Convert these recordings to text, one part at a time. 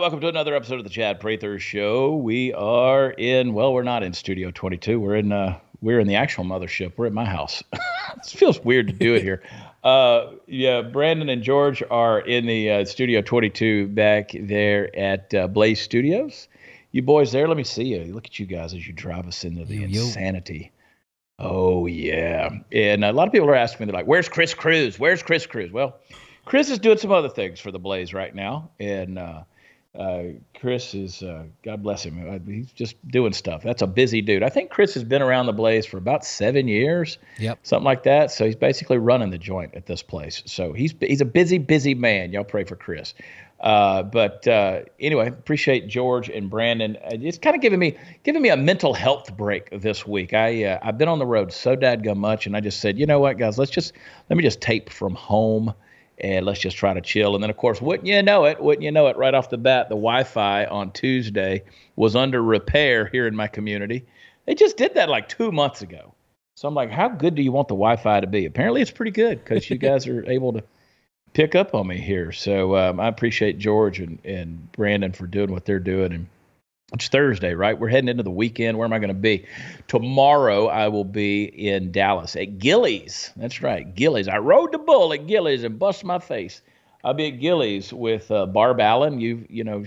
Welcome to another episode of the Chad Prather Show. We are in, well, we're not in Studio 22. We're in the actual mothership. We're at my house. It feels weird to do it here. Brandon and George are in the Studio 22 back there at Blaze Studios. You boys there? Let me see you. Look at you guys as you drive us into the insanity. Oh, yeah. And a lot of people are asking me, they're like, where's Chris Cruz? Where's Chris Cruz? Well, Chris is doing some other things for the Blaze right now. And Chris is, God bless him, he's just doing stuff. That's a busy dude. I think Chris has been around the Blaze for about 7 years, something like that. So he's basically running the joint at this place. So he's a busy man. Y'all pray for Chris. Anyway, appreciate George and Brandon. It's kind of giving me a mental health break this week. I've been on the road so dadgum much, and I just said, you know what, guys, let me just tape from home. And let's just try to chill. And then, of course, wouldn't you know it, right off the bat, the Wi-Fi on Tuesday was under repair here in my community. They just did that like 2 months ago. So I'm like, how good do you want the Wi-Fi to be? Apparently it's pretty good because you guys are able to pick up on me here. So I appreciate George and Brandon for doing what they're doing. And it's Thursday, right? We're heading into the weekend. Where am I going to be? Tomorrow, I will be in Dallas at Gillies. That's right, Gillies. I rode the bull at Gillies and bust my face. I'll be at Gillies with Barb Allen.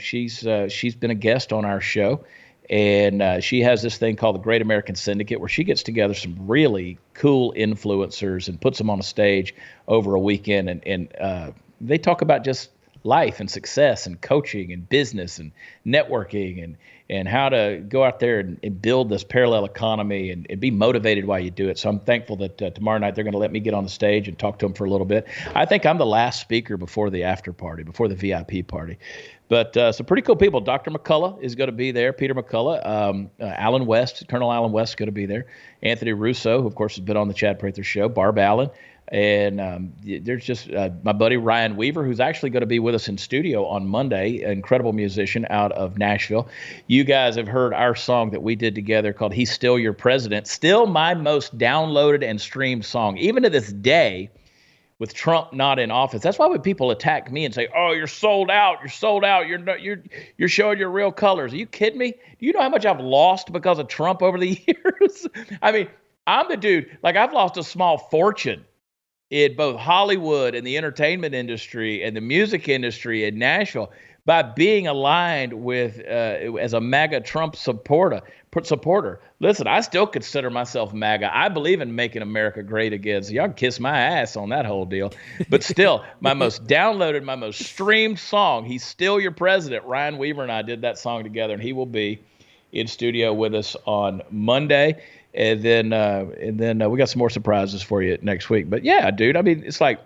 She's been a guest on our show, and she has this thing called the Great American Syndicate, where she gets together some really cool influencers and puts them on a stage over a weekend, and they talk about just life and success and coaching and business and networking and how to go out there and build this parallel economy and be motivated while you do it. So I'm thankful that tomorrow night they're going to let me get on the stage and talk to them for a little bit. I think I'm the last speaker before the after party, before the VIP party. But some pretty cool people. Dr. McCullough is going to be there. Peter McCullough, Colonel Alan West is going to be there. Anthony Russo, who of course has been on the Chad Prather Show. Barb Allen. And there's just my buddy Ryan Weaver, who's actually going to be with us in studio on Monday, an incredible musician out of Nashville. You guys have heard our song that we did together called He's Still Your President, still my most downloaded and streamed song, even to this day, with Trump not in office. That's why when people attack me and say, oh, you're sold out, you're showing your real colors. Are you kidding me? Do you know how much I've lost because of Trump over the years? I mean, I'm the dude, like I've lost a small fortune in both Hollywood and the entertainment industry and the music industry in Nashville by being aligned with, as a MAGA Trump supporter. Listen, I still consider myself MAGA. I believe in making America great again. So y'all can kiss my ass on that whole deal. But still, my most downloaded, my most streamed song, He's Still Your President. Ryan Weaver and I did that song together, and he will be in studio with us on Monday. And then we got some more surprises for you next week. But yeah, dude, I mean, it's like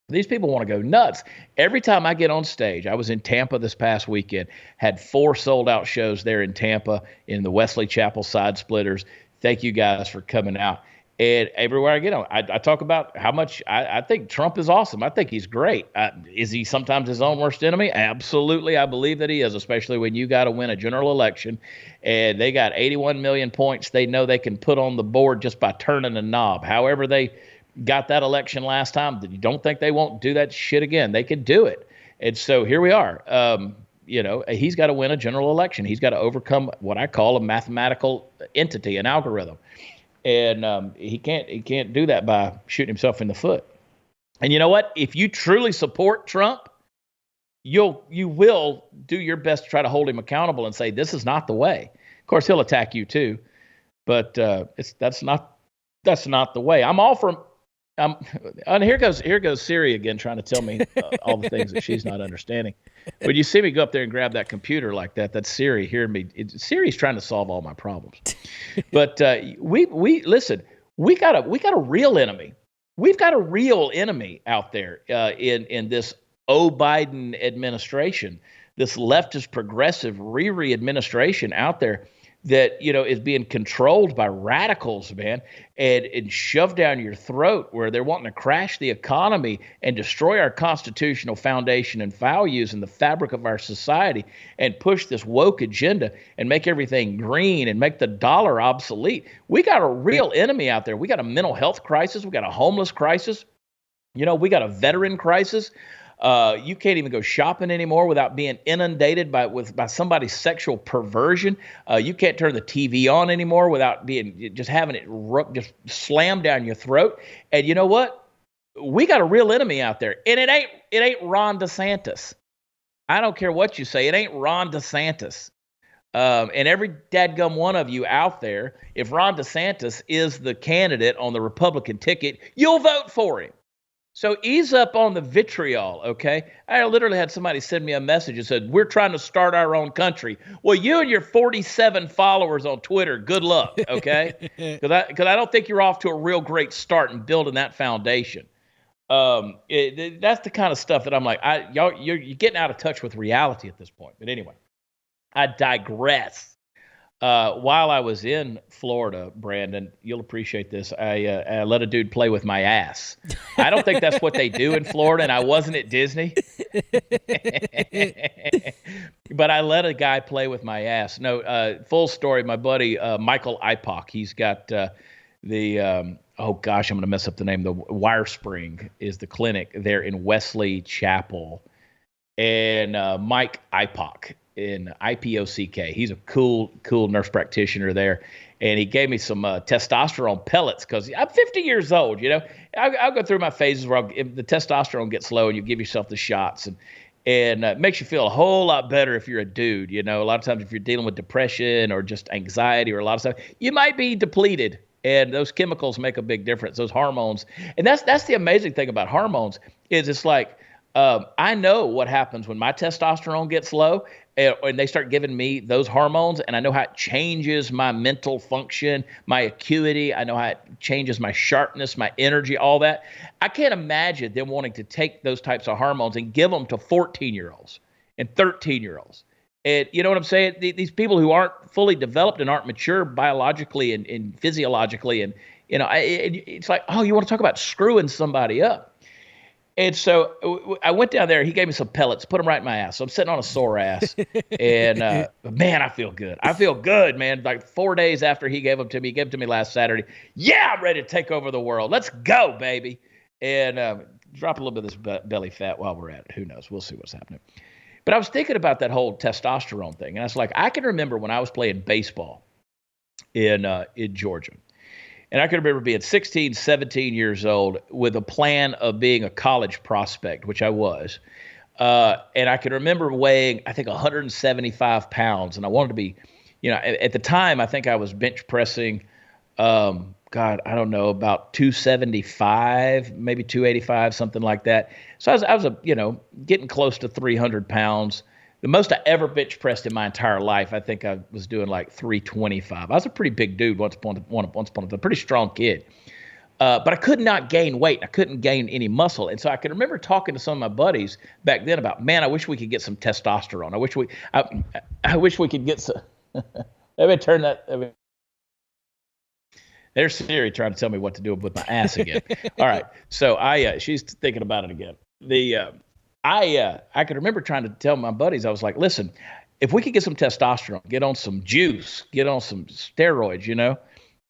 these people want to go nuts. Every time I get on stage, I was in Tampa this past weekend, had 4 sold out shows there in Tampa in the Wesley Chapel Side Splitters. Thank you guys for coming out. And everywhere I get on, I talk about how much I think Trump is awesome. I think he's great. Is he sometimes his own worst enemy? Absolutely. I believe that he is, especially when you got to win a general election and they got 81 million points they know they can put on the board just by turning a knob. However they got that election last time, you don't think they won't do that shit again. They could do it. And so here we are. He's got to win a general election. He's got to overcome what I call a mathematical entity, an algorithm. And he can't do that by shooting himself in the foot. And you know what? If you truly support Trump, you will do your best to try to hold him accountable and say this is not the way. Of course, he'll attack you too, but that's not the way. I'm all for. And here goes Siri again trying to tell me all the things that she's not understanding. When you see me go up there and grab that computer like that, that's Siri hearing me. Siri's trying to solve all my problems. But we listen. We got a real enemy. We've got a real enemy out there in this Biden administration, this leftist progressive Riri administration out there that, is being controlled by radicals, man, and shoved down your throat, where they're wanting to crash the economy and destroy our constitutional foundation and values and the fabric of our society and push this woke agenda and make everything green and make the dollar obsolete. We got a real enemy out there. We got a mental health crisis. We got a homeless crisis. We got a veteran crisis. You can't even go shopping anymore without being inundated by somebody's sexual perversion. You can't turn the TV on anymore without just having it just slammed down your throat. And you know what? We got a real enemy out there, and it ain't Ron DeSantis. I don't care what you say. It ain't Ron DeSantis. And every dadgum one of you out there, if Ron DeSantis is the candidate on the Republican ticket, you'll vote for him. So ease up on the vitriol, okay? I literally had somebody send me a message that said, we're trying to start our own country. Well, you and your 47 followers on Twitter, good luck, okay? Because I don't think you're off to a real great start in building that foundation. That's the kind of stuff that I'm like, you're getting out of touch with reality at this point. But anyway, I digress. While I was in Florida, Brandon, you'll appreciate this. I let a dude play with my ass. I don't think that's what they do in Florida, and I wasn't at Disney. But I let a guy play with my ass. No, full story. My buddy Michael Ipock, he's got oh gosh, I'm going to mess up the name. The Wirespring is the clinic there in Wesley Chapel, and Mike Ipock. In IPOCK. He's a cool nurse practitioner there. And he gave me some testosterone pellets because I'm 50 years old, you know. I'll go through my phases where if the testosterone gets low and you give yourself the shots. And it makes you feel a whole lot better if you're a dude, you know. A lot of times if you're dealing with depression or just anxiety or a lot of stuff, you might be depleted. And those chemicals make a big difference, those hormones. And that's the amazing thing about hormones is it's like, I know what happens when my testosterone gets low and they start giving me those hormones, and I know how it changes my mental function, my acuity. I know how it changes my sharpness, my energy, all that. I can't imagine them wanting to take those types of hormones and give them to 14-year-olds and 13-year-olds. And you know what I'm saying? These people who aren't fully developed and aren't mature biologically and physiologically, and you know, it's like, oh, you want to talk about screwing somebody up? And so I went down there. He gave me some pellets, put them right in my ass. So I'm sitting on a sore ass. And man, I feel good. I feel good, man. Like 4 days after he gave them to me, he gave them to me last Saturday. Yeah, I'm ready to take over the world. Let's go, baby. And drop a little bit of this belly fat while we're at it. Who knows? We'll see what's happening. But I was thinking about that whole testosterone thing. And I was like, I can remember when I was playing baseball in Georgia. And I can remember being 16, 17 years old with a plan of being a college prospect, which I was. And I can remember weighing, I think, 175 pounds. And I wanted to be, you know, at the time, I think I was bench pressing, I don't know, about 275, maybe 285, something like that. So I was getting close to 300 pounds. The most I ever bench pressed in my entire life, I think I was doing like 325. I was a pretty big dude once upon a time, a pretty strong kid. But I could not gain weight. I couldn't gain any muscle. And so I can remember talking to some of my buddies back then about, man, I wish we could get some testosterone. I wish we could get some. Let me turn that. There's Siri trying to tell me what to do with my ass again. All right. So she's thinking about it again. I could remember trying to tell my buddies, I was like, listen, if we could get some testosterone, get on some juice, get on some steroids, you know,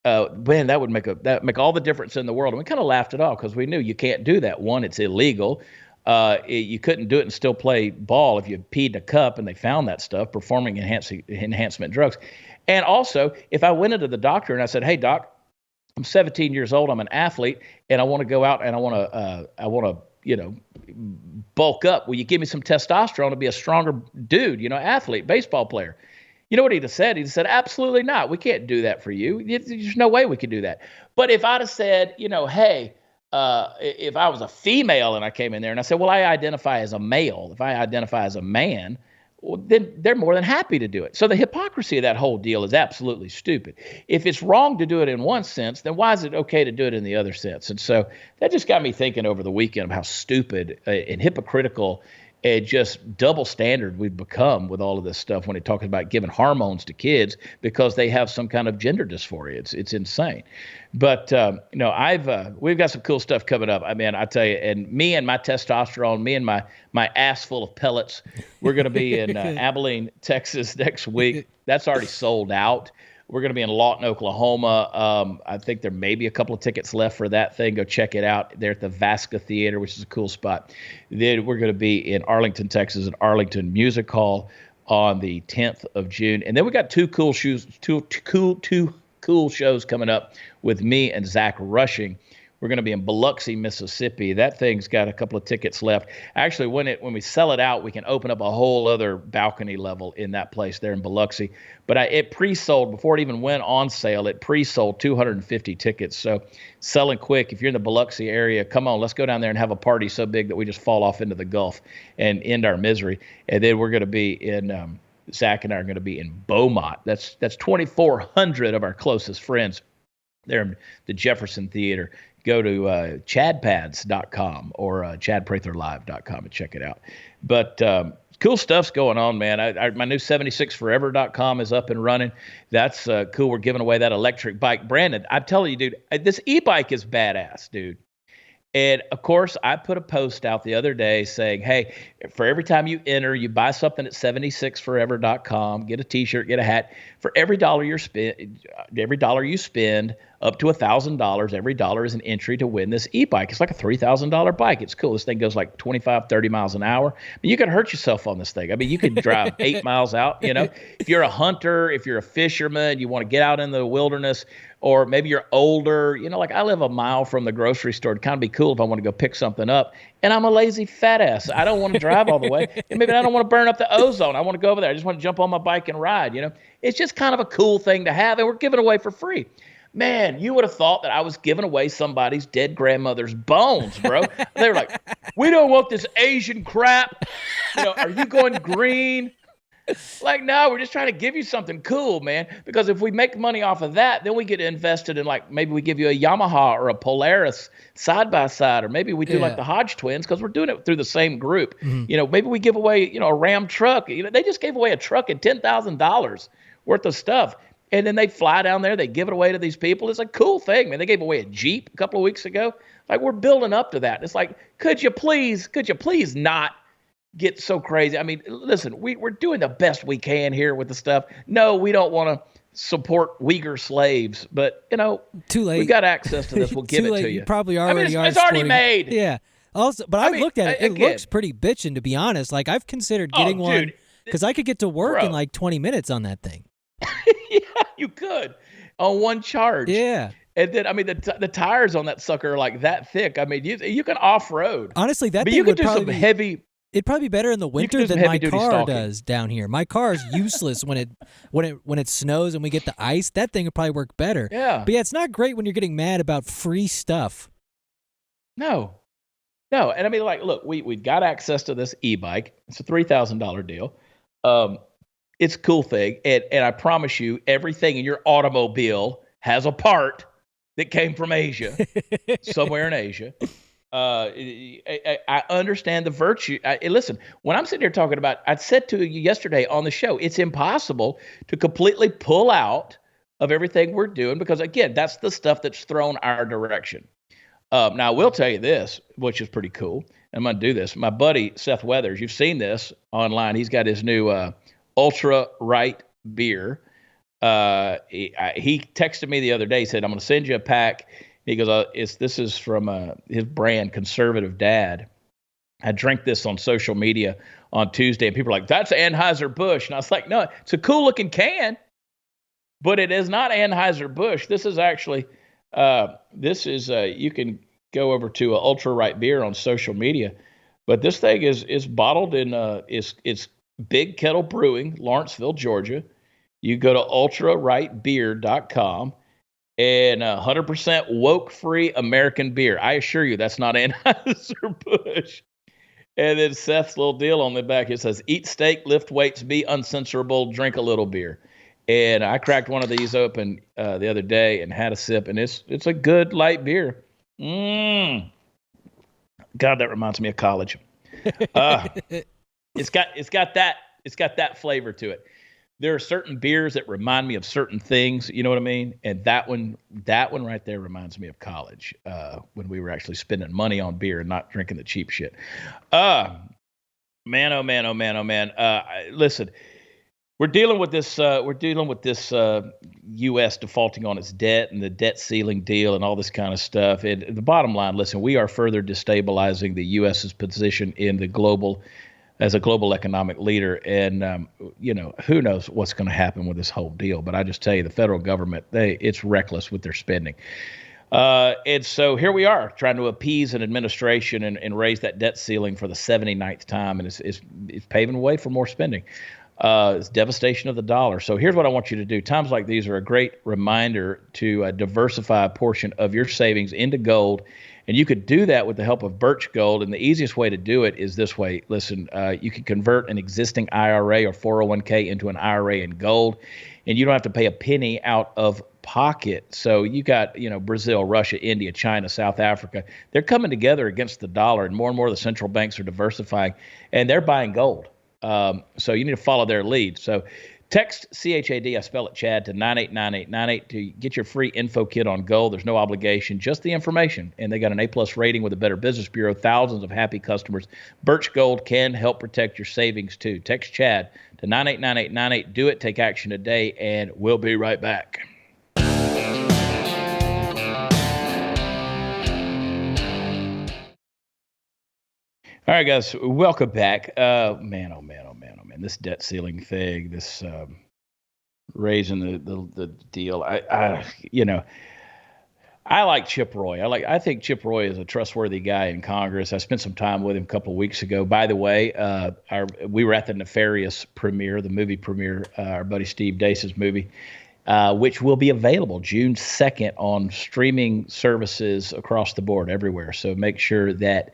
man, that would make all the difference in the world. And we kind of laughed it off because we knew you can't do that. One, it's illegal. You couldn't do it and still play ball if you peed in a cup, and they found that stuff, performing enhancement drugs. And also, if I went into the doctor and I said, hey, doc, I'm 17 years old, I'm an athlete, and I want to go out and I want to, you know, bulk up. Will you give me some testosterone to be a stronger dude, you know, athlete, baseball player? You know what he'd have said? He'd have said, absolutely not. We can't do that for you. There's no way we could do that. But if I'd have said, you know, hey, if I was a female and I came in there and I said, well, I identify as a male. If I identify as a man, well, then they're more than happy to do it. So the hypocrisy of that whole deal is absolutely stupid. If it's wrong to do it in one sense, then why is it okay to do it in the other sense? And so that just got me thinking over the weekend of how stupid and hypocritical and just double standard we've become with all of this stuff when it talks about giving hormones to kids because they have some kind of gender dysphoria. It's insane. But you know, we've got some cool stuff coming up. I mean, I tell you, and me and my testosterone, me and my ass full of pellets, we're going to be in Abilene, Texas next week. That's already sold out. We're going to be in Lawton, Oklahoma. I think there may be a couple of tickets left for that thing. Go check it out. They're at the Vasca Theater, which is a cool spot. Then we're going to be in Arlington, Texas, at Arlington Music Hall on the 10th of June. And then we got two cool shows coming up with me and Zach Rushing. We're going to be in Biloxi, Mississippi. That thing's got a couple of tickets left. Actually, when we sell it out, we can open up a whole other balcony level in that place there in Biloxi. But it pre-sold before it even went on sale. It pre-sold 250 tickets. So selling quick. If you're in the Biloxi area, come on, let's go down there and have a party so big that we just fall off into the Gulf and end our misery. And then we're going to be in Zach and I are going to be in Beaumont. That's 2,400 of our closest friends. They're in the Jefferson Theater. Go to chadpads.com or chadpratherlive.com and check it out. But cool stuff's going on, man. My new 76forever.com is up and running. That's cool. We're giving away that electric bike. Brandon, I'm telling you, dude, this e-bike is badass, dude. And, of course, I put a post out the other day saying, hey, for every time you enter, you buy something at 76forever.com, get a T-shirt, get a hat. For every dollar you spend, up to $1,000, every dollar is an entry to win this e-bike. It's like a $3,000 bike. It's cool. This thing goes like 25, 30 miles an hour. But you can hurt yourself on this thing. I mean, you can drive 8 miles out, you know. If you're a hunter, if you're a fisherman, you want to get out in the wilderness, or maybe you're older, you know, like I live a mile from the grocery store. It'd kind of be cool if I want to go pick something up. And I'm a lazy fat ass. I don't want to drive all the way. And maybe I don't want to burn up the ozone. I want to go over there. I just want to jump on my bike and ride, you know. It's just kind of a cool thing to have, and we're giving away for free. Man, you would have thought that I was giving away somebody's dead grandmother's bones, bro. They were like, we don't want this Asian crap. You know, are you going green? Like, no, we're just trying to give you something cool, man. Because if we make money off of that, then we get invested in, like, maybe we give you a Yamaha or a Polaris side-by-side, or maybe we do like the Hodge twins, because we're doing it through the same group. Mm-hmm. You know, maybe we give away, you know, a Ram truck. You know, they just gave away a truck and $10,000 worth of stuff. And then they fly down there, they give it away to these people. It's a cool thing, man. They gave away a Jeep a couple of weeks ago. Like, we're building up to that. It's like, could you please not get so crazy? I mean, listen, we're doing the best we can here with the stuff. No, we don't want to support Uyghur slaves, but, you know, too late. We got access to this. We'll give it to you. You probably already are. It's already made. Yeah. Also, but I looked at it. It looks pretty bitchin', to be honest. Like, I've considered getting one because I could get to work in like 20 minutes on that thing. Yeah, you could on one charge. Yeah. And then, I mean, the tires on that sucker are like that thick. I mean, you can off-road. Honestly, that but thing you could would do some heavy. It'd probably be better in the winter than my car does down here. My car is useless when it snows and we get the ice. That thing would probably work better. Yeah. But yeah, it's not great when you're getting mad about free stuff. No. And I mean, like, look, we've got access to this e-bike. It's a $3,000 deal. It's a cool thing. And I promise you, everything in your automobile has a part that came from Asia, somewhere in Asia. I understand the virtue. Listen, when I'm sitting here talking about, I said to you yesterday on the show, it's impossible to completely pull out of everything we're doing because, again, that's the stuff that's thrown our direction. Now, I will tell you this, which is pretty cool. I'm going to do this. My buddy, Seth Weathers, you've seen this online. He's got his new ultra right beer. He texted me the other day. He said, I'm going to send you a pack. He goes, this is from his brand, Conservative Dad. I drank this on social media on Tuesday, and people are like, that's Anheuser-Busch. And I was like, no, it's a cool-looking can, but it is not Anheuser-Busch. This is actually, you can go over to Ultra Right Beer on social media, but this thing is bottled in, it's Big Kettle Brewing, Lawrenceville, Georgia. You go to ultrarightbeer.com. And 100% woke-free American beer. I assure you, that's not Anheuser-Busch. And then Seth's little deal on the back, it says, eat steak, lift weights, be uncensorable, drink a little beer. And I cracked one of these open the other day and had a sip, and it's a good light beer. God, that reminds me of college. It's got that flavor to it. There are certain beers that remind me of certain things, you know what I mean? And that one right there reminds me of college, when we were actually spending money on beer and not drinking the cheap shit. Man, oh man. Listen, We're dealing with this. U.S. defaulting on its debt and the debt ceiling deal and all this kind of stuff. And the bottom line, listen, we are further destabilizing the U.S.'s position in the as a global economic leader. And who knows what's going to happen with this whole deal? But I just tell you, the federal government, it's reckless with their spending. And so here we are trying to appease an administration and raise that debt ceiling for the 79th time, and it's paving the way for more spending. It's devastation of the dollar. So here's what I want you to do. Times like these are a great reminder to diversify a portion of your savings into gold. And you could do that with the help of Birch Gold. And the easiest way to do it is this way. Listen, you can convert an existing IRA or 401k into an IRA in gold, and you don't have to pay a penny out of pocket. So you got, Brazil, Russia, India, China, South Africa. They're coming together against the dollar, and more the central banks are diversifying, and they're buying gold. So you need to follow their lead. So text CHAD, I spell it Chad, to 989898 to get your free info kit on gold. There's no obligation, just the information. And they got an A+ rating with the Better Business Bureau, thousands of happy customers. Birch Gold can help protect your savings too. Text Chad to 989898. Do it. Take action today, and we'll be right back. All right, guys, welcome back. Oh man. This debt ceiling thing, this raising the deal. I like Chip Roy. I think Chip Roy is a trustworthy guy in Congress. I spent some time with him a couple of weeks ago. By the way, we were at the Nefarious premiere, the movie premiere, our buddy Steve Deace's movie, which will be available June 2nd on streaming services across the board everywhere. So make sure that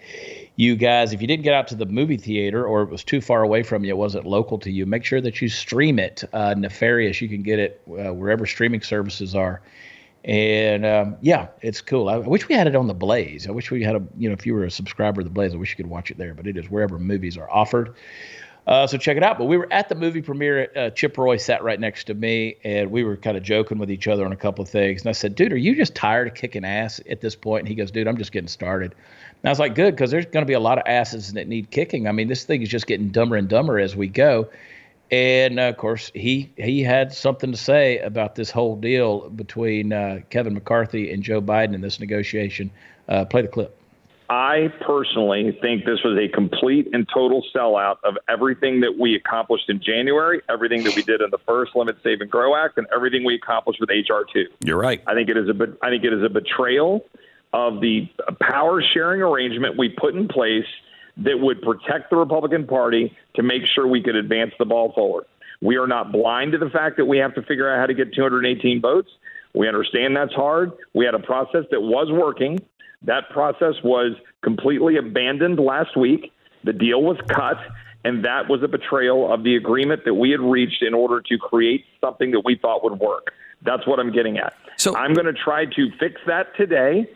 you guys, if you didn't get out to the movie theater or it was too far away from you, it wasn't local to you, make sure that you stream it. Nefarious, you can get it wherever streaming services are. And it's cool. I wish we had it on the Blaze. I wish we had if you were a subscriber of the Blaze, I wish you could watch it there, but it is wherever movies are offered. So check it out. But we were at the movie premiere. Chip Roy sat right next to me, and we were kind of joking with each other on a couple of things. And I said, dude, are you just tired of kicking ass at this point? And he goes, dude, I'm just getting started. And I was like, good, because there's going to be a lot of asses that need kicking. I mean, this thing is just getting dumber and dumber as we go. And, of course, he had something to say about this whole deal between Kevin McCarthy and Joe Biden in this negotiation. Play the clip. I personally think this was a complete and total sellout of everything that we accomplished in January, everything that we did in the first Limit, Save, and Grow Act, and everything we accomplished with H.R. 2. You're right. I think it is a betrayal of the power sharing arrangement we put in place that would protect the Republican Party to make sure we could advance the ball forward. We are not blind to the fact that we have to figure out how to get 218 votes. We understand that's hard. We had a process that was working. That process was completely abandoned last week. The deal was cut, and that was a betrayal of the agreement that we had reached in order to create something that we thought would work. That's what I'm getting at. So I'm going to try to fix that today.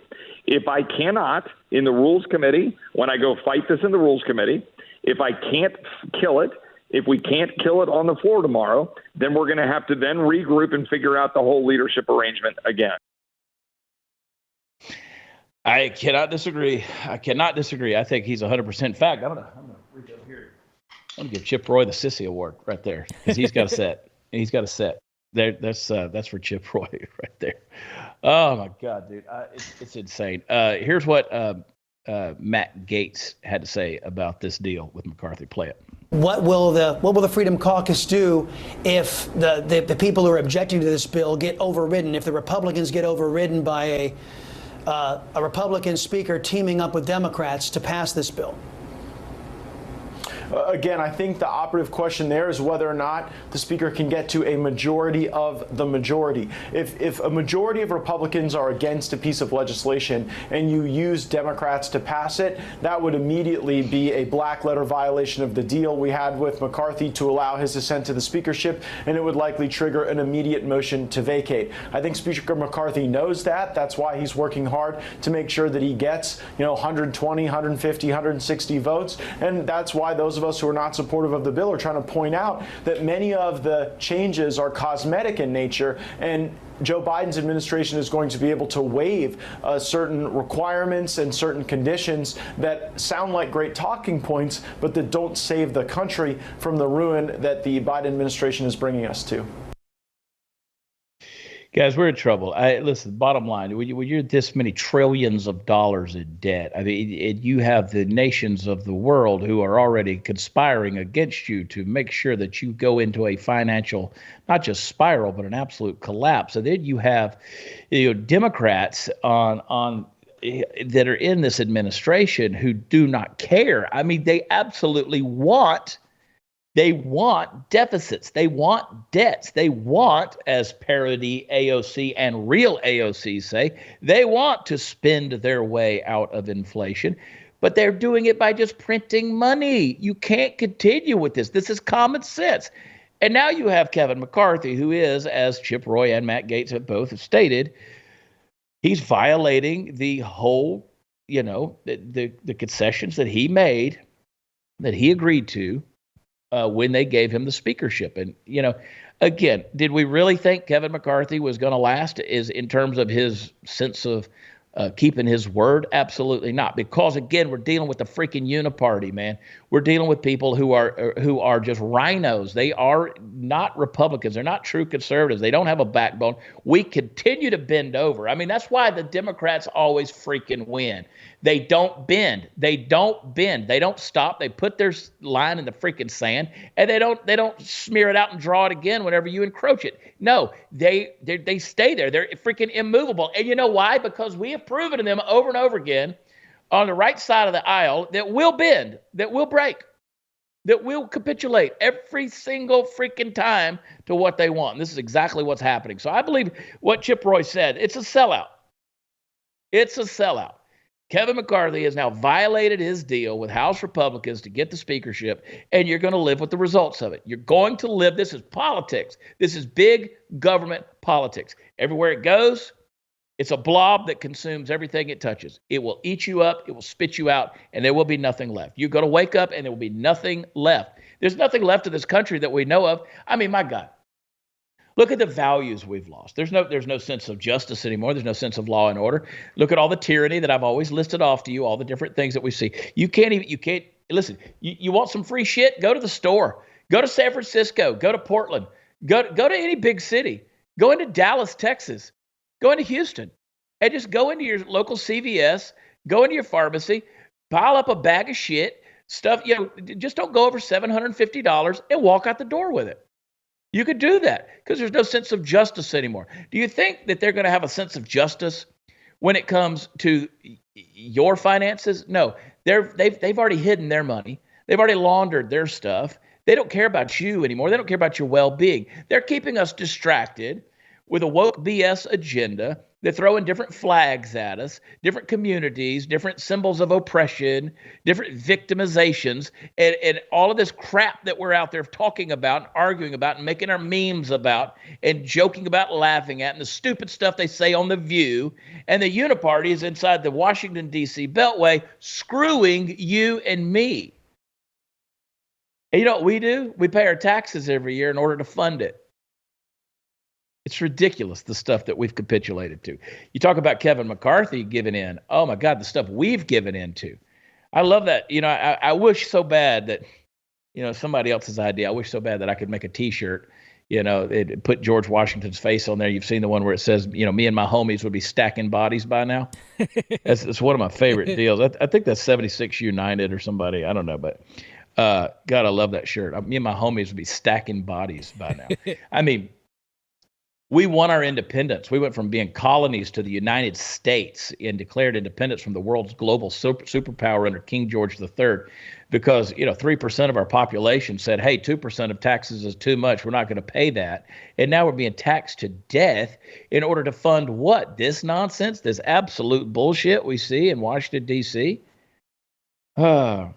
If I cannot, in the Rules Committee, when I go fight this in the Rules Committee, if I can't kill it, if we can't kill it on the floor tomorrow, then we're going to have to then regroup and figure out the whole leadership arrangement again. I cannot disagree. I think he's 100% in fact. I'm gonna reach over here. I'm gonna give Chip Roy the Sissy Award right there because he's got a set. He's got a set. There, that's for Chip Roy right there. Oh my God, dude, it's insane. Here's what Matt Gaetz had to say about this deal with McCarthy. Play it. What will the Freedom Caucus do if the people who are objecting to this bill get overridden? If the Republicans get overridden by a Republican speaker teaming up with Democrats to pass this bill? Again, I think the operative question there is whether or not the speaker can get to a majority of the majority. If a majority of Republicans are against a piece of legislation and you use Democrats to pass it, that would immediately be a black letter violation of the deal we had with McCarthy to allow his ascent to the speakership, and it would likely trigger an immediate motion to vacate. I think Speaker McCarthy knows that. That's why he's working hard to make sure that he gets, 120, 150, 160 votes, and that's why those those of us who are not supportive of the bill are trying to point out that many of the changes are cosmetic in nature, and Joe Biden's administration is going to be able to waive certain requirements and certain conditions that sound like great talking points, but that don't save the country from the ruin that the Biden administration is bringing us to. Guys, we're in trouble. Listen, bottom line, when you're this many trillions of dollars in debt, I mean, you have the nations of the world who are already conspiring against you to make sure that you go into a financial, not just spiral, but an absolute collapse. And then you have, Democrats on that are in this administration who do not care. I mean, they absolutely want. They want deficits. They want debts. They want, as parody AOC and real AOC say, they want to spend their way out of inflation, but they're doing it by just printing money. You can't continue with this. This is common sense. And now you have Kevin McCarthy, who is, as Chip Roy and Matt Gaetz have both stated, he's violating the whole, the concessions that he made, that he agreed to, when they gave him the speakership. And, again, did we really think Kevin McCarthy was going to last in terms of his sense of keeping his word? Absolutely not. Because, again, we're dealing with the freaking Uniparty, man. We're dealing with people who are just rhinos. They are not Republicans. They're not true conservatives. They don't have a backbone. We continue to bend over. I mean, that's why the Democrats always freaking win. They don't bend. They don't bend. They don't stop. They put their line in the freaking sand, and they don't smear it out and draw it again whenever you encroach it. No, they stay there. They're freaking immovable. And you know why? Because we have proven to them over and over again on the right side of the aisle that we'll bend, that we'll break, that we'll capitulate every single freaking time to what they want. And this is exactly what's happening. So I believe what Chip Roy said. It's a sellout. It's a sellout. Kevin McCarthy has now violated his deal with House Republicans to get the speakership, and you're going to live with the results of it. You're going to live. This is politics. This is big government politics. Everywhere it goes, it's a blob that consumes everything it touches. It will eat you up. It will spit you out, and there will be nothing left. You're going to wake up, and there will be nothing left. There's nothing left of this country that we know of. I mean, my God. Look at the values we've lost. There's no sense of justice anymore. There's no sense of law and order. Look at all the tyranny that I've always listed off to you, all the different things that we see. You can't listen, you want some free shit? Go to the store. Go to San Francisco. Go to Portland. Go to any big city. Go into Dallas, Texas. Go into Houston. And just go into your local CVS. Go into your pharmacy. Pile up a bag of shit. Stuff, just don't go over $750 and walk out the door with it. You could do that because there's no sense of justice anymore. Do you think that they're going to have a sense of justice when it comes to your finances? No, they've already hidden their money. They've already laundered their stuff. They don't care about you anymore. They don't care about your well-being. They're keeping us distracted with a woke BS agenda. They're throwing different flags at us, different communities, different symbols of oppression, different victimizations, and all of this crap that we're out there talking about and arguing about and making our memes about and joking about, laughing at, and the stupid stuff they say on The View. And the Uniparty is inside the Washington, D.C. Beltway screwing you and me. And you know what we do? We pay our taxes every year in order to fund it. It's ridiculous, the stuff that we've capitulated to. You talk about Kevin McCarthy giving in. Oh, my God, the stuff we've given into. I love that. I wish so bad that, somebody else's idea. I wish so bad that I could make a T-shirt, it put George Washington's face on there. You've seen the one where it says, me and my homies would be stacking bodies by now. It's one of my favorite deals. I think that's 76 United or somebody. I don't know, but God, I love that shirt. Me and my homies would be stacking bodies by now. I mean, we won our independence. We went from being colonies to the United States and declared independence from the world's global superpower under King George III because, 3% of our population said, hey, 2% of taxes is too much. We're not going to pay that. And now we're being taxed to death in order to fund what? This nonsense, this absolute bullshit we see in Washington, D.C.? But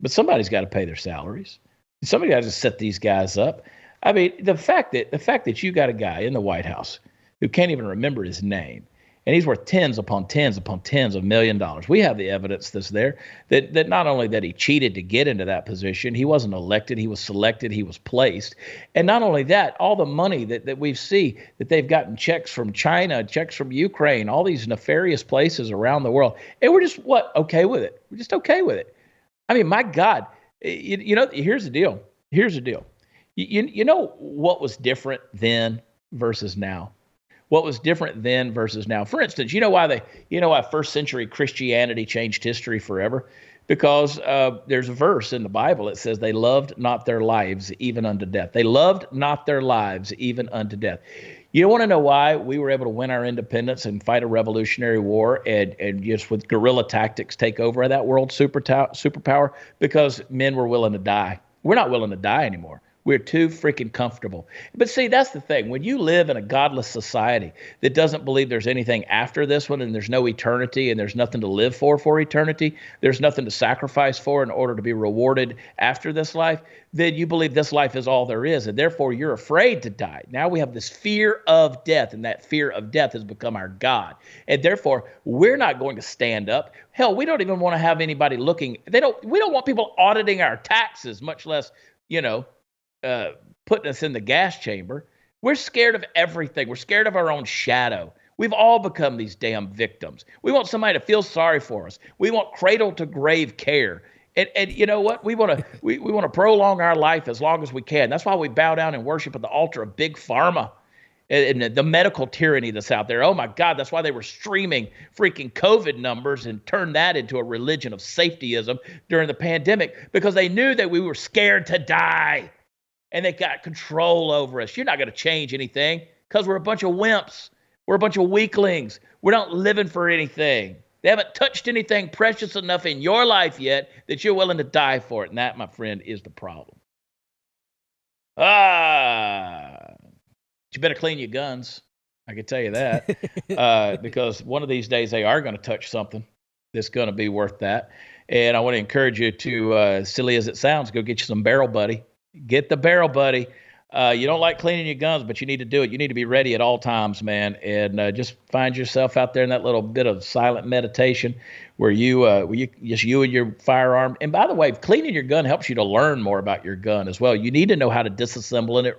somebody's got to pay their salaries. Somebody has to set these guys up. I mean, the fact that you got a guy in the White House who can't even remember his name, and he's worth tens upon tens upon tens of $1 million. We have the evidence that's there that not only that he cheated to get into that position, he wasn't elected, he was selected, he was placed. And not only that, all the money that we see that they've gotten checks from China, checks from Ukraine, all these nefarious places around the world. And we're just, okay with it. We're just okay with it. I mean, my God, you know, here's the deal. You know what was different then versus now? What was different then versus now? For instance, you know why first century Christianity changed history forever? Because there's a verse in the Bible that says they loved not their lives even unto death. They loved not their lives even unto death. You want to know why we were able to win our independence and fight a revolutionary war and just with guerrilla tactics take over that world superpower? Because men were willing to die. We're not willing to die anymore. We're too freaking comfortable. But see, that's the thing. When you live in a godless society that doesn't believe there's anything after this one and there's no eternity and there's nothing to live for eternity, there's nothing to sacrifice for in order to be rewarded after this life, then you believe this life is all there is, and therefore you're afraid to die. Now we have this fear of death, and that fear of death has become our God. And therefore, we're not going to stand up. Hell, we don't even want to have anybody looking. We don't want people auditing our taxes, much less, putting us in the gas chamber. We're scared of everything. We're scared of our own shadow. We've all become these damn victims. We want somebody to feel sorry for us. We want cradle to grave care. And you know what? We want to prolong our life as long as we can. That's why we bow down and worship at the altar of big pharma and the medical tyranny that's out there. Oh my God, that's why they were streaming freaking COVID numbers and turned that into a religion of safetyism during the pandemic, because they knew that we were scared to die. And they got control over us. You're not going to change anything because we're a bunch of wimps. We're a bunch of weaklings. We're not living for anything. They haven't touched anything precious enough in your life yet that you're willing to die for it. And that, my friend, is the problem. You better clean your guns. I can tell you that. Because one of these days they are going to touch something that's going to be worth that. And I want to encourage you to, silly as it sounds, go get you some Barrel Buddy. Get the Barrel Buddy. You don't like cleaning your guns, but you need to do it. You need to be ready at all times, man. And just find yourself out there in that little bit of silent meditation where you and your firearm. And by the way, cleaning your gun helps you to learn more about your gun as well. You need to know how to disassemble it,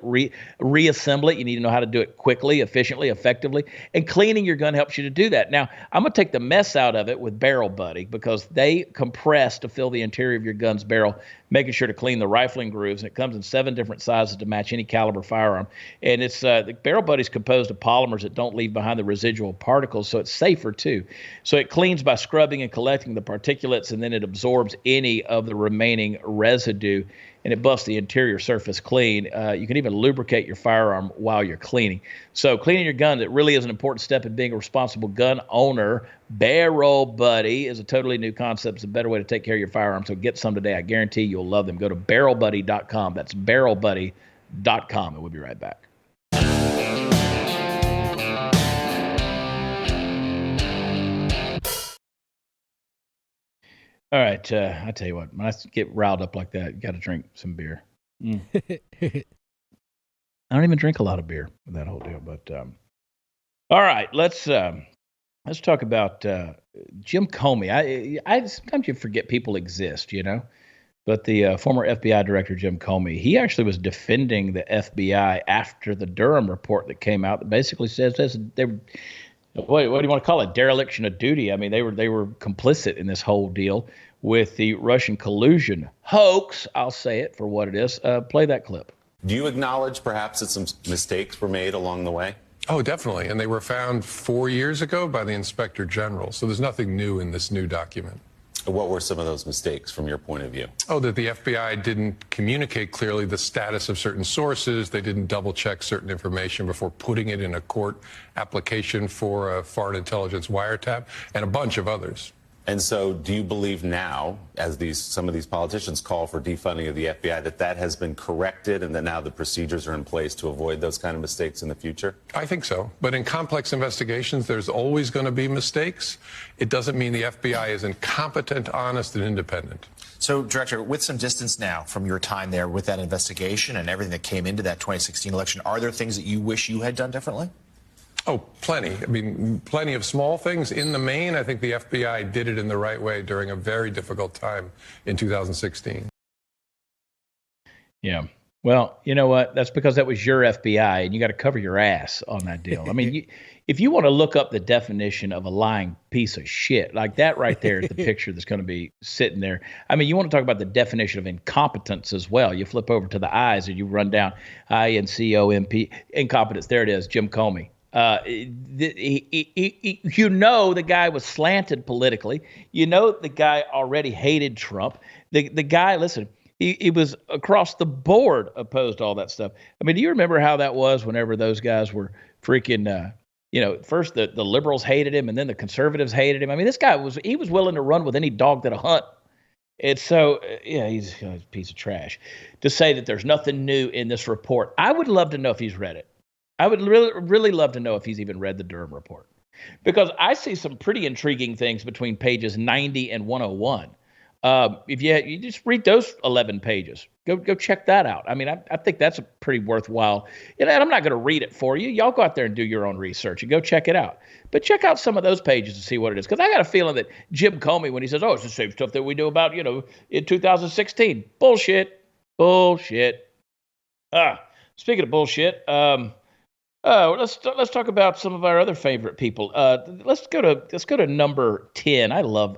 reassemble it. You need to know how to do it quickly, efficiently, effectively. And cleaning your gun helps you to do that. Now, I'm going to take the mess out of it with Barrel Buddy, because they compress to fill the interior of your gun's barrel, making sure to clean the rifling grooves. And it comes in 7 different sizes to match any caliber firearm. And it's the Barrel Buddy is composed of polymers that don't leave behind the residual particles, so it's safer too. So it cleans by scrubbing and collecting the particulates, and then it absorbs any of the remaining residue, and it buffs the interior surface clean. You can even lubricate your firearm while you're cleaning. So cleaning your gun, that really is an important step in being a responsible gun owner. Barrel Buddy is a totally new concept. It's a better way to take care of your firearm. So get some today. I guarantee you'll love them. Go to barrelbuddy.com. That's barrelbuddy.com, and we'll be right back. All right, I tell you what, when I get riled up like that, you got to drink some beer. I don't even drink a lot of beer with that whole deal, but all right, let's talk about Jim Comey. I sometimes you forget people exist, but the former FBI director Jim Comey, he actually was defending the FBI after the Durham report that came out that basically says what do you want to call it? Dereliction of duty. I mean, they were complicit in this whole deal with the Russian collusion hoax. I'll say it for what it is. Play that clip. Do you acknowledge perhaps that some mistakes were made along the way? Oh, definitely. And they were found 4 years ago by the Inspector General. So there's nothing new in this new document. What were some of those mistakes from your point of view? Oh, that the FBI didn't communicate clearly the status of certain sources. They didn't double check certain information before putting it in a court application for a foreign intelligence wiretap, and a bunch of others. And so do you believe now, as some of these politicians call for defunding of the FBI, that has been corrected and that now the procedures are in place to avoid those kind of mistakes in the future? I think so. But in complex investigations, there's always going to be mistakes. It doesn't mean the FBI is incompetent, honest, and independent. So, Director, with some distance now from your time there with that investigation and everything that came into that 2016 election, are there things that you wish you had done differently? Oh, plenty. I mean, plenty of small things. In the main, I think the FBI did it in the right way during a very difficult time in 2016. Yeah. Well, you know what? That's because that was your FBI, and you got to cover your ass on that deal. I mean, if you want to look up the definition of a lying piece of shit, like that right there is the picture that's going to be sitting there. I mean, you want to talk about the definition of incompetence as well. You flip over to the I's and you run down INCOMP, incompetence. There it is, Jim Comey. You know the guy was slanted politically. You know the guy already hated Trump. The guy, listen, he was across the board opposed to all that stuff. I mean, do you remember how that was whenever those guys were freaking, first the liberals hated him and then the conservatives hated him. I mean, this guy was willing to run with any dog that'll hunt. It's so, he's a piece of trash. To say that there's nothing new in this report, I would love to know if he's read it. I would really, really love to know if he's even read the Durham report, because I see some pretty intriguing things between pages 90 and 101. If you just read those 11 pages, go check that out. I mean, I think that's a pretty worthwhile. And I'm not going to read it for you. Y'all go out there and do your own research and go check it out. But check out some of those pages to see what it is, because I got a feeling that Jim Comey, when he says, "Oh, it's the same stuff that we do about in 2016," bullshit. Speaking of bullshit. Let's talk about some of our other favorite people. Let's go to number 10. No,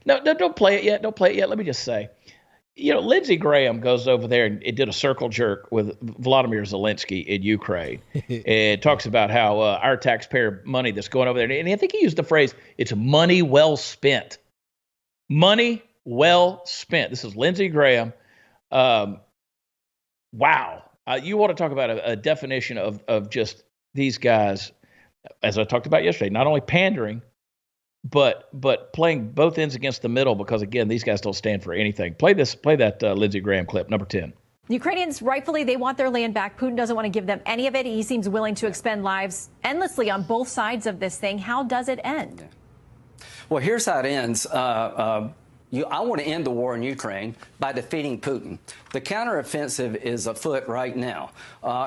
don't play it yet. Don't play it yet. Let me just say, Lindsey Graham goes over there and did a circle jerk with Volodymyr Zelensky in Ukraine, and talks about how our taxpayer money that's going over there. And I think he used the phrase, "It's money well spent." Money well spent. This is Lindsey Graham. Wow. You want to talk about a definition of just these guys, as I talked about yesterday, not only pandering, but playing both ends against the middle, because, again, these guys don't stand for anything. Play that Lindsey Graham clip, number 10. Ukrainians, rightfully, they want their land back. Putin doesn't want to give them any of it. He seems willing to expend lives endlessly on both sides of this thing. How does it end? Well, here's how it ends. I want to end the war in Ukraine by defeating Putin. The counteroffensive is afoot right now.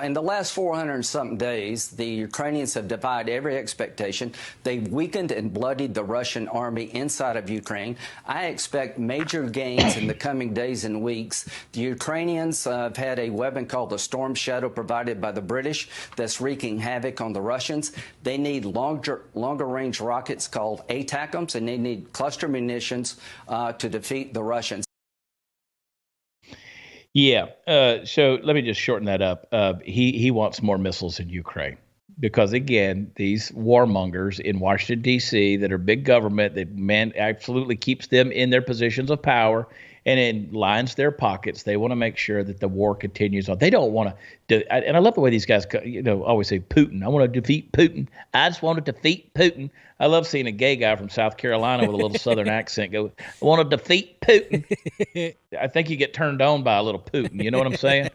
In the last 400 and something days, the Ukrainians have defied every expectation. They've weakened and bloodied the Russian army inside of Ukraine. I expect major gains in the coming days and weeks. The Ukrainians have had a weapon called the Storm Shadow provided by the British that's wreaking havoc on the Russians. They need longer range rockets called ATACMS, and they need cluster munitions to defeat the Russians. Yeah. So let me just shorten that up. He wants more missiles in Ukraine because, again, these warmongers in Washington, D.C. that are big government, that absolutely keeps them in their positions of power and it lines their pockets. They want to make sure that the war continues on. They don't want to. And I love the way these guys, always say Putin. I want to defeat Putin. I just want to defeat Putin. I love seeing a gay guy from South Carolina with a little Southern accent go, "I want to defeat Putin." I think you get turned on by a little Putin. You know what I'm saying?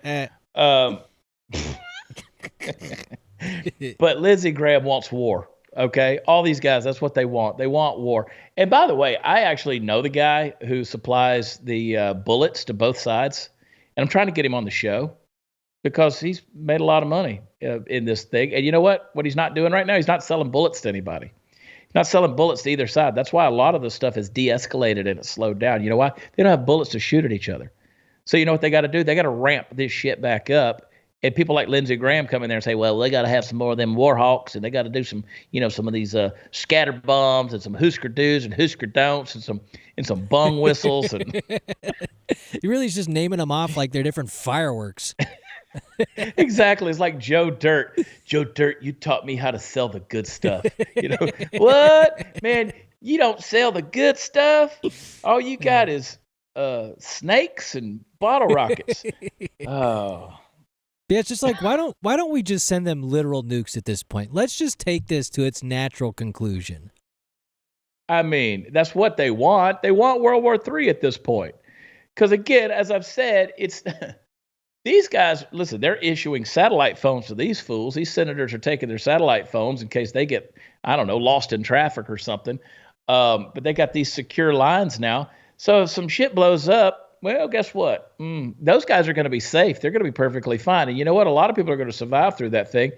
But Lindsey Graham wants war. Okay, all these guys, that's what they want. They want war. And by the way, I actually know the guy who supplies the bullets to both sides, and I'm trying to get him on the show because he's made a lot of money in this thing. And you know what? What he's not doing right now, he's not selling bullets to anybody. He's not selling bullets to either side. That's why a lot of this stuff is de-escalated and it's slowed down. You know why? They don't have bullets to shoot at each other. So you know what they got to do? They got to ramp this shit back up. And people like Lindsey Graham come in there and say, well, they got to have some more of them war hawks, and they got to do some, some of these scatter bombs and some Husker do's and Husker don'ts and some bung whistles. And He really is just naming them off like they're different fireworks. Exactly. It's like Joe Dirt. Joe Dirt, you taught me how to sell the good stuff. What? Man, you don't sell the good stuff. All you got is snakes and bottle rockets. Oh. Yeah, it's just like, why don't we just send them literal nukes at this point? Let's just take this to its natural conclusion. I mean, that's what they want. They want World War III at this point. Because again, as I've said, it's these guys, listen, they're issuing satellite phones to these fools. These senators are taking their satellite phones in case they get, lost in traffic or something. But they got these secure lines now. So if some shit blows up, well, guess what? Those guys are going to be safe. They're going to be perfectly fine. And you know what? A lot of people are going to survive through that thing.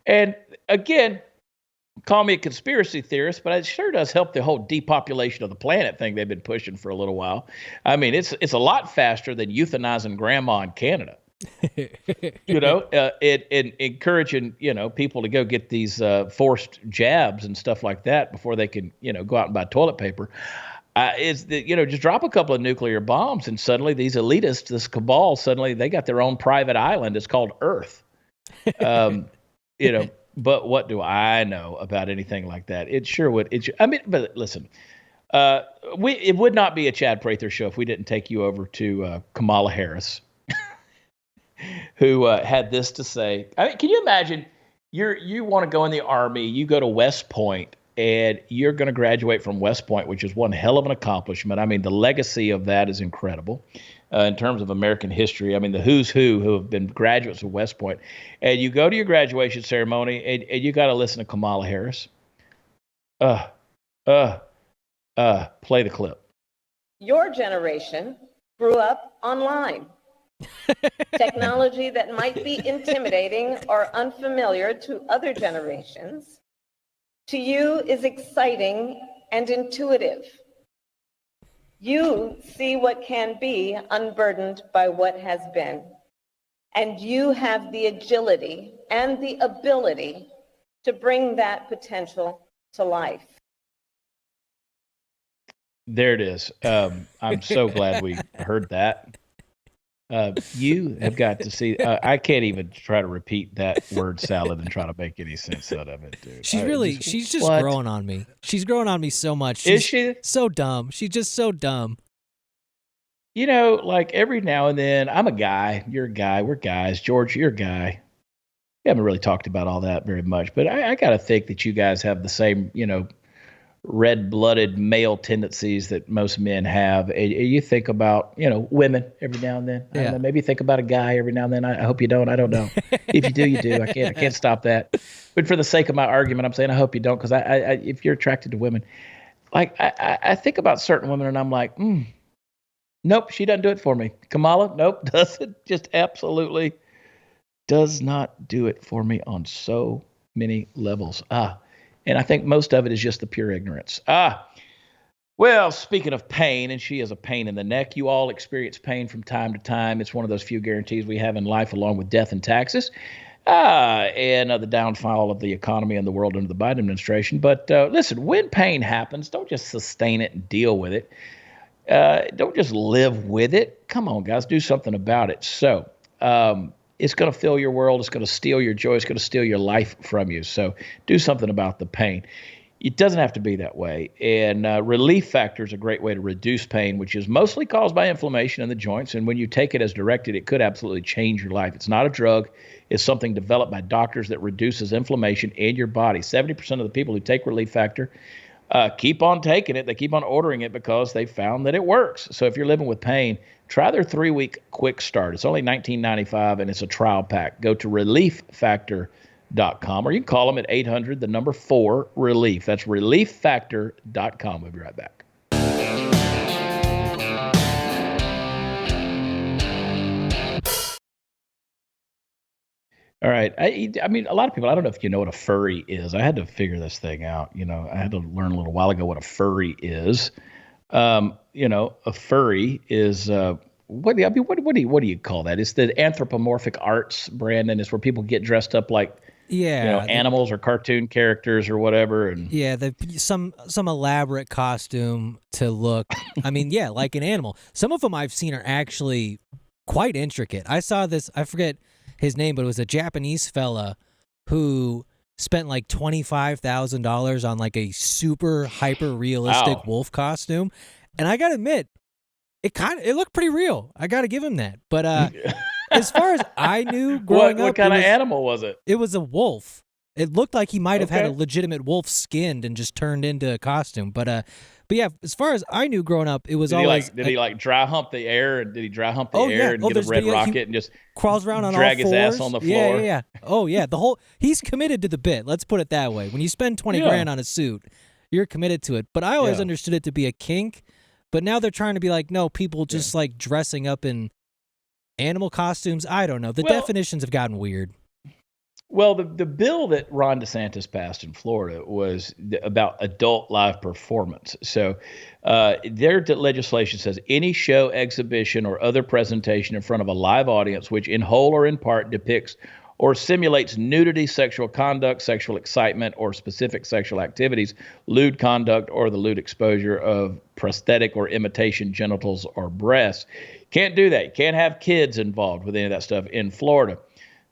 And again, call me a conspiracy theorist, but it sure does help the whole depopulation of the planet thing they've been pushing for a little while. I mean, it's a lot faster than euthanizing grandma in Canada. It encouraging, people to go get these forced jabs and stuff like that before they can, go out and buy toilet paper. Just drop a couple of nuclear bombs and suddenly these elitists, this cabal, suddenly they got their own private island. It's called Earth. But what do I know about anything like that? It sure would. But listen, it would not be a Chad Prather show if we didn't take you over to Kamala Harris, who had this to say. I mean, can you imagine? You want to go in the Army, you go to West Point, and you're going to graduate from West Point, which is one hell of an accomplishment. I mean, the legacy of that is incredible. In terms of American history, I mean, the who's who have been graduates of West Point. And you go to your graduation ceremony, and you got to listen to Kamala Harris. Play the clip. Your generation grew up online. Technology that might be intimidating or unfamiliar to other generations, to you is exciting and intuitive. You see what can be unburdened by what has been, and you have the agility and the ability to bring that potential to life. There it is. I'm so glad we heard that. You have got to see. I can't even try to repeat that word salad and try to make any sense out of it, dude. She's just growing on me. She's growing on me so much. Is she? So dumb. She's just so dumb. Like every now and then, I'm a guy. You're a guy. We're guys. George, you're a guy. We haven't really talked about all that very much, but I got to think that you guys have the same, red-blooded male tendencies that most men have. You think about, women every now and then. I don't know, maybe think about a guy every now and then. I hope you don't. I don't know. If you do, you do. I can't stop that. But for the sake of my argument, I'm saying I hope you don't, because if you're attracted to women, like I think about certain women and I'm like, nope, she doesn't do it for me. Kamala, nope, doesn't. Just absolutely does not do it for me on so many levels. And I think most of it is just the pure ignorance. Well, speaking of pain, and she is a pain in the neck, you all experience pain from time to time. It's one of those few guarantees we have in life, along with death and taxes, and the downfall of the economy and the world under the Biden administration. But listen, when pain happens, don't just sustain it and deal with it. Don't just live with it. Come on, guys, do something about it. So it's going to fill your world. It's going to steal your joy. It's going to steal your life from you. So do something about the pain. It doesn't have to be that way. And Relief Factor is a great way to reduce pain, which is mostly caused by inflammation in the joints. And when you take it as directed, it could absolutely change your life. It's not a drug. It's something developed by doctors that reduces inflammation in your body. 70% of the people who take Relief Factor keep on taking it. They keep on ordering it because they found that it works. So if you're living with pain, try their 3-week quick start. It's only $19.95, and it's a trial pack. Go to relieffactor.com, or you can call them at 800-4-RELIEF. That's relieffactor.com. We'll be right back. All right. I mean, a lot of people, I don't know if you know what a furry is. I had to figure this thing out. I had to learn a little while ago what a furry is. A furry is what do you call that? It's the Anthropomorphic Arts brand, and it's where people get dressed up like animals or cartoon characters or whatever. And some elaborate costume to look. I mean, like an animal. Some of them I've seen are actually quite intricate. I saw this. I forget his name, but it was a Japanese fella who spent like $25,000 on like a super hyper realistic wolf costume, and I gotta admit, it looked pretty real. I gotta give him that. But as far as I knew growing up, what kind of animal was it? It was a wolf. It looked like he might have had a legitimate wolf skinned and just turned into a costume. But yeah, as far as I knew growing up, it was always. Did he dry hump the air? And did he dry hump the air and get a red rocket and just crawls around on drag all fours? his ass on the floor? Yeah. Oh yeah, he's committed to the bit. Let's put it that way. When you spend $20,000 on a suit, you're committed to it. But I always understood it to be a kink. But now they're trying to be like, no, people just like dressing up in animal costumes. I don't know. The definitions have gotten weird. Well, the bill that Ron DeSantis passed in Florida was about adult live performance. So their legislation says any show, exhibition, or other presentation in front of a live audience which in whole or in part depicts or simulates nudity, sexual conduct, sexual excitement, or specific sexual activities, lewd conduct, or the lewd exposure of prosthetic or imitation genitals or breasts. Can't do that. You can't have kids involved with any of that stuff in Florida.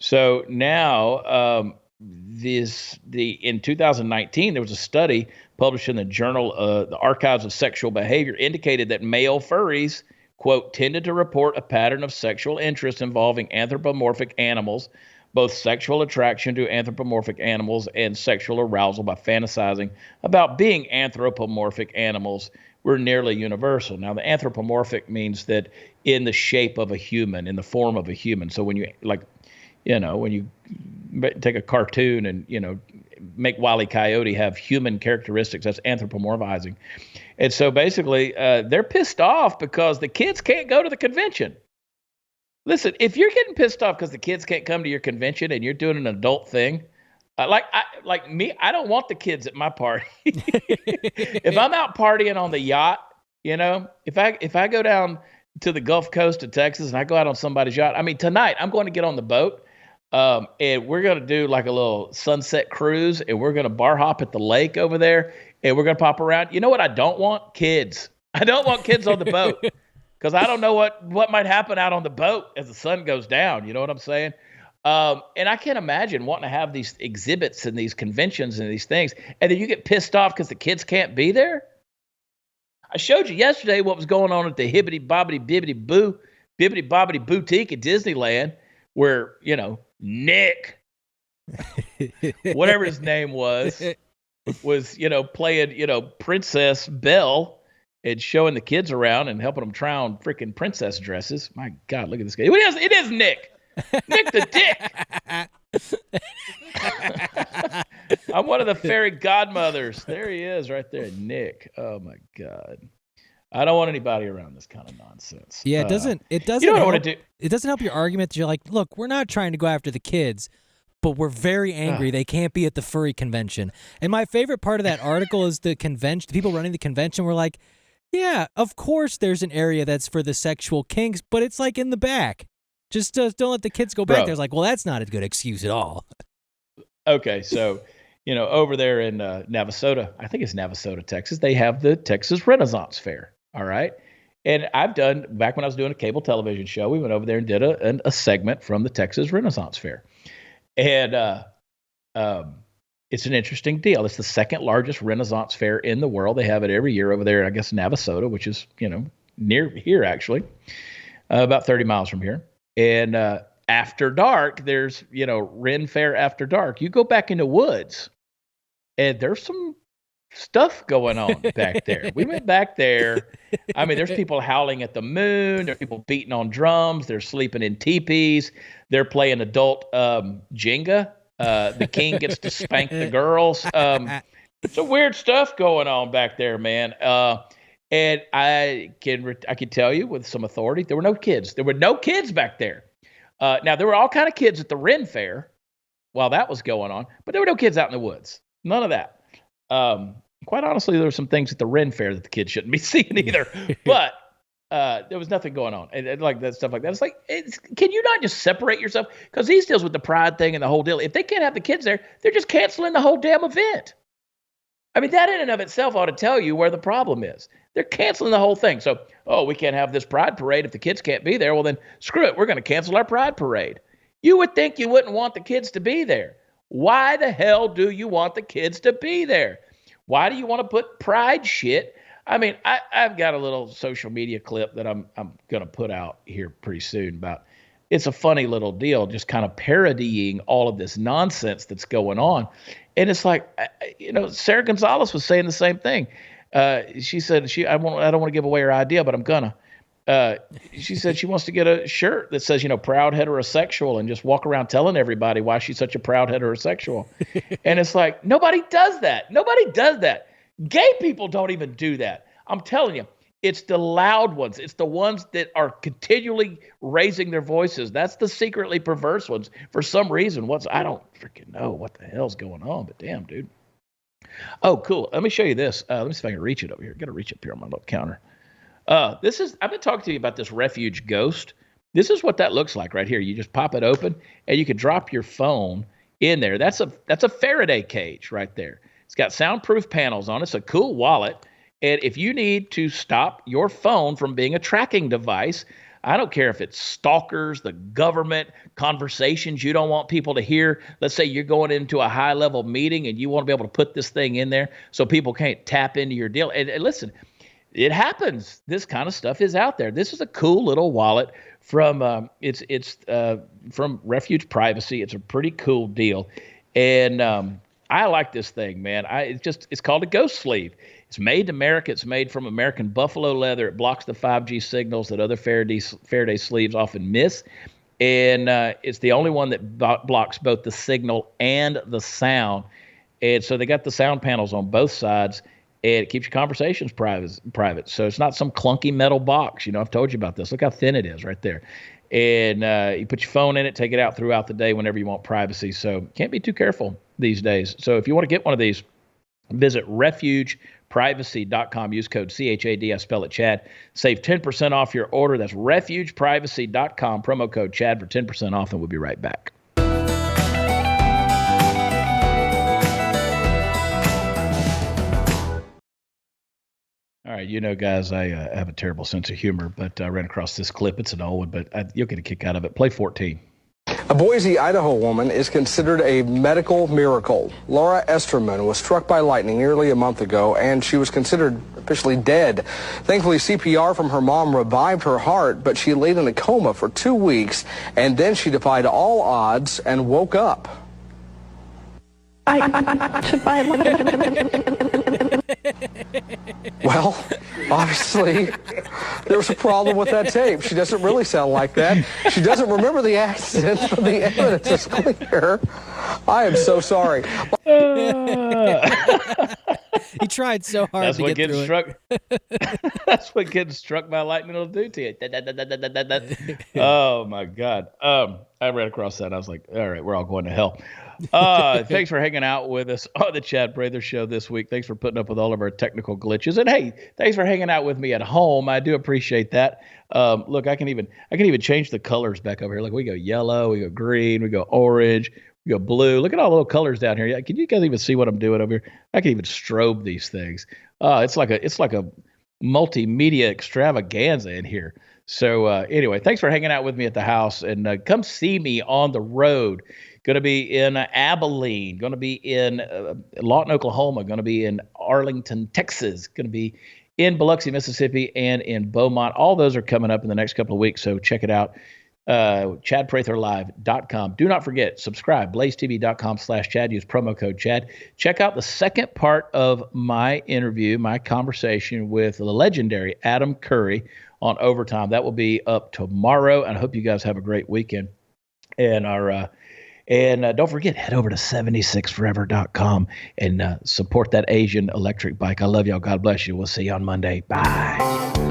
So now, in 2019, there was a study published in the journal, the Archives of Sexual Behavior, indicated that male furries, quote, tended to report a pattern of sexual interest involving anthropomorphic animals, both sexual attraction to anthropomorphic animals and sexual arousal by fantasizing about being anthropomorphic animals were nearly universal. Now, the anthropomorphic means that in the shape of a human, in the form of a human. So when you when you take a cartoon and, make Wile E. Coyote have human characteristics, that's anthropomorphizing. And so basically, they're pissed off because the kids can't go to the convention. Listen, if you're getting pissed off because the kids can't come to your convention and you're doing an adult thing, like me, I don't want the kids at my party. If I'm out partying on the yacht, if I go down to the Gulf Coast of Texas and I go out on somebody's yacht, I mean, tonight I'm going to get on the boat. And we're going to do like a little sunset cruise, and we're going to bar hop at the lake over there, and we're going to pop around. You know what I don't want? Kids. I don't want kids on the boat because I don't know what might happen out on the boat as the sun goes down. You know what I'm saying? And I can't imagine wanting to have these exhibits and these conventions and these things, and then you get pissed off because the kids can't be there. I showed you yesterday what was going on at the Hibbity Bobbity Bobbity Boutique at Disneyland, where, Nick, whatever his name was playing, Princess Belle and showing the kids around and helping them try on freaking princess dresses. My God, look at this guy. It is Nick. Nick the Dick. I'm one of the fairy godmothers. There he is right there, Nick. Oh, my God. I don't want anybody around this kind of nonsense. Yeah, it doesn't. You know what I want to do? It doesn't help your argument that you're like, look, we're not trying to go after the kids, but we're very angry they can't be at the furry convention. And my favorite part of that article is the convention. The people running the convention were like, yeah, of course there's an area that's for the sexual kinks, but it's like in the back. Just don't let the kids go back there. It's like, well, that's not a good excuse at all. Okay, so over there in Navasota, I think it's Navasota, Texas, they have the Texas Renaissance Fair. All right. And back when I was doing a cable television show, we went over there and did a segment from the Texas Renaissance Fair. And it's an interesting deal. It's the second largest Renaissance fair in the world. They have it every year over there, I guess, Navasota, which is, near here, actually, about 30 miles from here. And after dark, there's, Ren Fair after dark. You go back in the woods and there's some stuff going on back there. We went back there. I mean, there's people howling at the moon. There's people beating on drums. They're sleeping in teepees. They're playing adult Jenga. The king gets to spank the girls. Some weird stuff going on back there, man. And I can tell you with some authority, there were no kids. There were no kids back there. Now, there were all kind of kids at the Ren Fair while that was going on, but there were no kids out in the woods. None of that. Quite honestly, there were some things at the Ren Fair that the kids shouldn't be seeing either. But there was nothing going on, and like that stuff like that. It's like, can you not just separate yourself? Because he deals with the pride thing and the whole deal. If they can't have the kids there, they're just canceling the whole damn event. I mean, that in and of itself ought to tell you where the problem is. They're canceling the whole thing. So, we can't have this pride parade if the kids can't be there. Well, then screw it. We're going to cancel our pride parade. You would think you wouldn't want the kids to be there. Why the hell do you want the kids to be there? Why do you want to put pride shit? I mean, I've got a little social media clip that I'm going to put out here pretty soon about. It's a funny little deal, just kind of parodying all of this nonsense that's going on. And it's like, Sarah Gonzalez was saying the same thing. She said I don't want to give away her idea, but I'm gonna. She said she wants to get a shirt that says, proud heterosexual, and just walk around telling everybody why she's such a proud heterosexual. And it's like, nobody does that. Nobody does that. Gay people don't even do that. I'm telling you, It's the loud ones. It's the ones that are continually raising their voices. That's the secretly perverse ones. For some reason, I don't freaking know what the hell's going on, but damn, dude. Oh, cool. Let me show you this. Let me see if I can reach it over here. Got to reach up here on my little counter. I've been talking to you about this Refuge Ghost. This is what that looks like right here. You just pop it open and you can drop your phone in there. That's a Faraday cage right there. It's got soundproof panels on it. It's a cool wallet. And if you need to stop your phone from being a tracking device, I don't care if it's stalkers, the government, conversations you don't want people to hear. Let's say you're going into a high-level meeting and you want to be able to put this thing in there so people can't tap into your deal. And listen, it happens. This kind of stuff is out there. This is a cool little wallet from from Refuge Privacy. It's a pretty cool deal, and I like this thing, man. It's called a ghost sleeve. It's made in America. It's made from American buffalo leather. It blocks the 5G signals that other Faraday sleeves often miss. And it's the only one that blocks both the signal and the sound. And so they got the sound panels on both sides, and it keeps your conversations private. So it's not some clunky metal box. I've told you about this. Look how thin it is right there. And you put your phone in it, take it out throughout the day whenever you want privacy. So can't be too careful these days. So if you want to get one of these, visit refugeprivacy.com. Use code CHAD. I spell it Chad. Save 10% off your order. That's refugeprivacy.com. Promo code Chad for 10% off, and we'll be right back. All right, guys, I have a terrible sense of humor, but I ran across this clip. It's an old one, but you'll get a kick out of it. Play 14. A Boise, Idaho woman is considered a medical miracle. Laura Esterman was struck by lightning nearly a month ago, and she was considered officially dead. Thankfully, CPR from her mom revived her heart, but she laid in a coma for 2 weeks, and then she defied all odds and woke up. Well, obviously, there was a problem with that tape. She doesn't really sound like that. She doesn't remember the accident, but the evidence is clear. I am so sorry. He tried so hard That's to what get getting through struck. That's what getting struck by lightning will do to you. Oh my God. I ran across that. I was like, all right, we're all going to hell. Thanks for hanging out with us on the Chad Prather Show this week. Thanks for putting up with all of our technical glitches. And hey, thanks for hanging out with me at home. I do appreciate that. Look, I can even change the colors back over here. Like we go yellow, we go green, we go orange, we go blue. Look at all the little colors down here. Can you guys even see what I'm doing over here? I can even strobe these things. It's like a multimedia extravaganza in here. So anyway, thanks for hanging out with me at the house, and come see me on the road. Going to be in Abilene, going to be in Lawton, Oklahoma, going to be in Arlington, Texas, going to be in Biloxi, Mississippi, and in Beaumont. All those are coming up in the next couple of weeks, so check it out. ChadPratherLive.com. Do not forget, subscribe, blazetv.com/Chad. Use promo code Chad. Check out the second part of my interview, my conversation with the legendary Adam Curry on Overtime. That will be up tomorrow, and I hope you guys have a great weekend. And don't forget, head over to 76forever.com and support that Asian electric bike. I love y'all. God bless you. We'll see you on Monday. Bye.